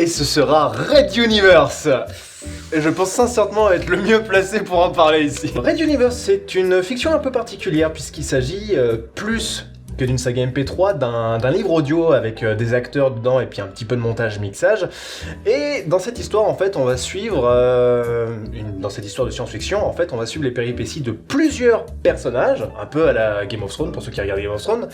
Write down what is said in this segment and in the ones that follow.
ce sera Red Universe. Et je pense sincèrement être le mieux placé pour en parler ici. Red Universe, c'est une fiction un peu particulière puisqu'il s'agit plus que d'une saga MP3, d'un livre audio avec des acteurs dedans et puis un petit peu de montage, mixage. Et dans cette histoire, en fait, on va suivre, dans cette histoire de science-fiction, en fait, on va suivre les péripéties de plusieurs personnages, un peu à la Game of Thrones, pour ceux qui regardent Game of Thrones,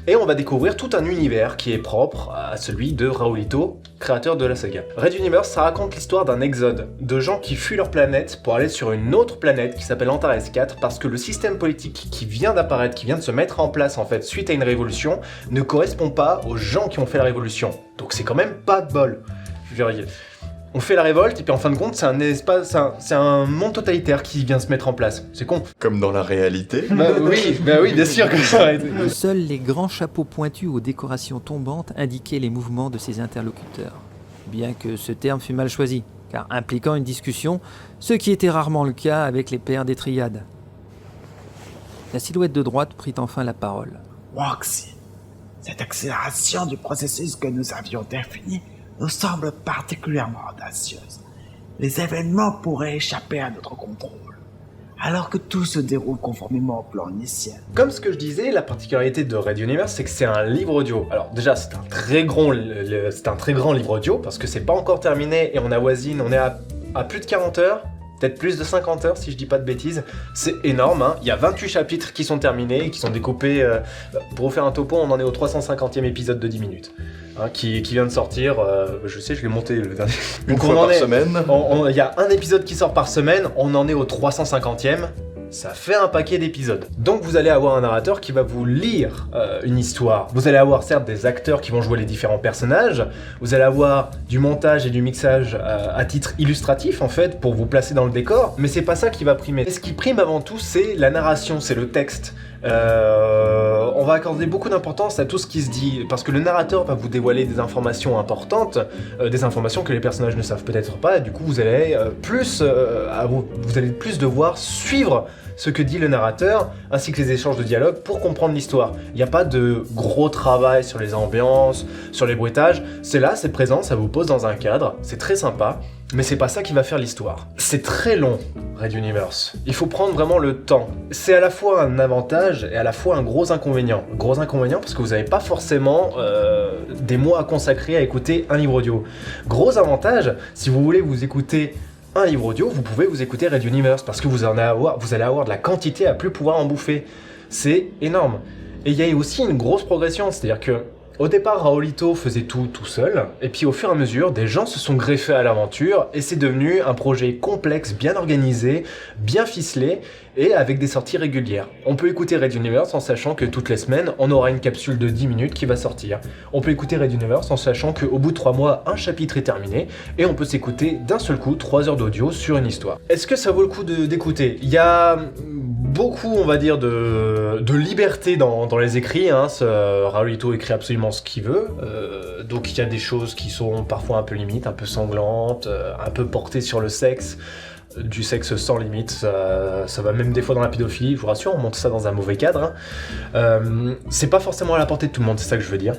et on va découvrir tout un univers qui est propre à celui de Raoulito, créateur de la saga. Red Universe, ça raconte l'histoire d'un exode, de gens qui fuient leur planète pour aller sur une autre planète qui s'appelle Antares 4, parce que le système politique qui vient d'apparaître, qui vient de se mettre en place, en fait, suite à une révolution, ne correspond pas aux gens qui ont fait la révolution. Donc c'est quand même pas de bol. Je veux dire, on fait la révolte et puis en fin de compte c'est un espace, c'est un monde totalitaire qui vient se mettre en place. C'est con. Comme dans la réalité. Bah oui, bien sûr que ça aurait été. Seuls les grands chapeaux pointus aux décorations tombantes indiquaient les mouvements de ses interlocuteurs. Bien que ce terme fût mal choisi, car impliquant une discussion, ce qui était rarement le cas avec les pères des triades. La silhouette de droite prit enfin la parole. Roxy, cette accélération du processus que nous avions défini nous semble particulièrement audacieuse. Les événements pourraient échapper à notre contrôle, alors que tout se déroule conformément au plan initial. Comme ce que je disais, la particularité de Red Universe, c'est que c'est un livre audio. Alors déjà, c'est un très grand livre audio, parce que c'est pas encore terminé, et on avoisine, on est à plus de 40 heures, peut-être plus de 50 heures si je dis pas de bêtises. C'est énorme, hein. Il y a 28 chapitres qui sont terminés, qui sont découpés, pour vous faire un topo, on en est au 350e épisode de 10 minutes. Hein, qui vient de sortir, je sais, je l'ai monté le dernier. Une fois par semaine. Il y a un épisode qui sort par semaine, on en est au 350e. Ça fait un paquet d'épisodes. Donc vous allez avoir un narrateur qui va vous lire une histoire. Vous allez avoir certes des acteurs qui vont jouer les différents personnages, vous allez avoir du montage et du mixage à titre illustratif en fait, pour vous placer dans le décor, mais c'est pas ça qui va primer. Et ce qui prime avant tout, c'est la narration, c'est le texte. On va accorder beaucoup d'importance à tout ce qui se dit, parce que le narrateur va vous dévoiler des informations importantes, des informations que les personnages ne savent peut-être pas, et du coup vous allez plus devoir suivre ce que dit le narrateur, ainsi que les échanges de dialogue pour comprendre l'histoire. Il n'y a pas de gros travail sur les ambiances, sur les bruitages, c'est là, c'est présent, ça vous pose dans un cadre, c'est très sympa, mais c'est pas ça qui va faire l'histoire. C'est très long, Red Universe. Il faut prendre vraiment le temps. C'est à la fois un avantage et à la fois un gros inconvénient. Gros inconvénient parce que vous n'avez pas forcément des mois à consacrer à écouter un livre audio. Gros avantage, si vous voulez vous écouter un livre audio, vous pouvez vous écouter Red Universe parce que vous allez avoir de la quantité à plus pouvoir en bouffer. C'est énorme. Et il y a aussi une grosse progression, c'est-à-dire que au départ, Raoulito faisait tout seul, et puis au fur et à mesure, des gens se sont greffés à l'aventure, et c'est devenu un projet complexe, bien organisé, bien ficelé, et avec des sorties régulières. On peut écouter Red Universe en sachant que toutes les semaines, on aura une capsule de 10 minutes qui va sortir. On peut écouter Red Universe en sachant qu'au bout de 3 mois, un chapitre est terminé, et on peut s'écouter d'un seul coup 3 heures d'audio sur une histoire. Est-ce que ça vaut le coup d'écouter ? Il y a beaucoup, on va dire, de liberté dans les écrits, hein. Raoulito écrit absolument ce qu'il veut, donc il y a des choses qui sont parfois un peu limites, un peu sanglantes, un peu portées sur le sexe, du sexe sans limite, ça va même des fois dans la pédophilie, je vous rassure, on monte ça dans un mauvais cadre, hein. C'est pas forcément à la portée de tout le monde, c'est ça que je veux dire.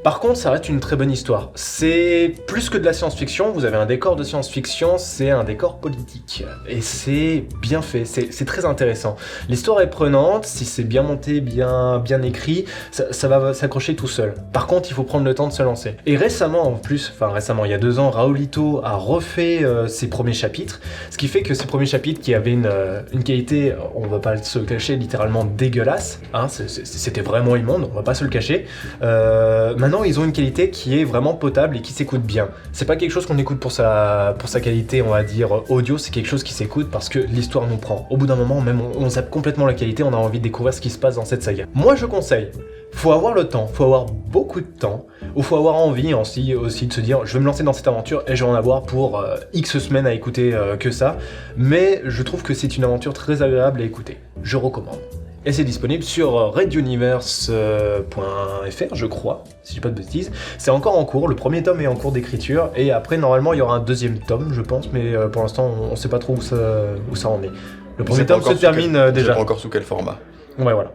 Par contre, ça reste une très bonne histoire. C'est plus que de la science-fiction, vous avez un décor de science-fiction, c'est un décor politique. Et c'est bien fait, c'est très intéressant. L'histoire est prenante, si c'est bien monté, bien écrit, ça va s'accrocher tout seul. Par contre, il faut prendre le temps de se lancer. Et récemment, en plus, il y a 2 ans, Raoulito a refait ses premiers chapitres, ce qui fait que ces premiers chapitres qui avaient une qualité, on va pas se le cacher, littéralement dégueulasse, hein, c'était vraiment immonde, on va pas se le cacher. Maintenant, ils ont une qualité qui est vraiment potable et qui s'écoute bien. C'est pas quelque chose qu'on écoute pour sa qualité, on va dire, audio, c'est quelque chose qui s'écoute parce que l'histoire nous prend. Au bout d'un moment, même on zappe complètement la qualité, on a envie de découvrir ce qui se passe dans cette saga. Moi, je conseille. Faut avoir le temps, faut avoir beaucoup de temps, ou faut avoir envie aussi de se dire je vais me lancer dans cette aventure et je vais en avoir pour X semaines à écouter que ça. Mais je trouve que c'est une aventure très agréable à écouter. Je recommande. Et c'est disponible sur reduniverse.fr, je crois, si je dis pas de bêtises. C'est encore en cours, le premier tome est en cours d'écriture, et après, normalement, il y aura un deuxième tome, je pense, mais pour l'instant, on sait pas trop où ça en est. Le premier tome se termine déjà. Je sais pas encore sous quel format. Ouais, voilà.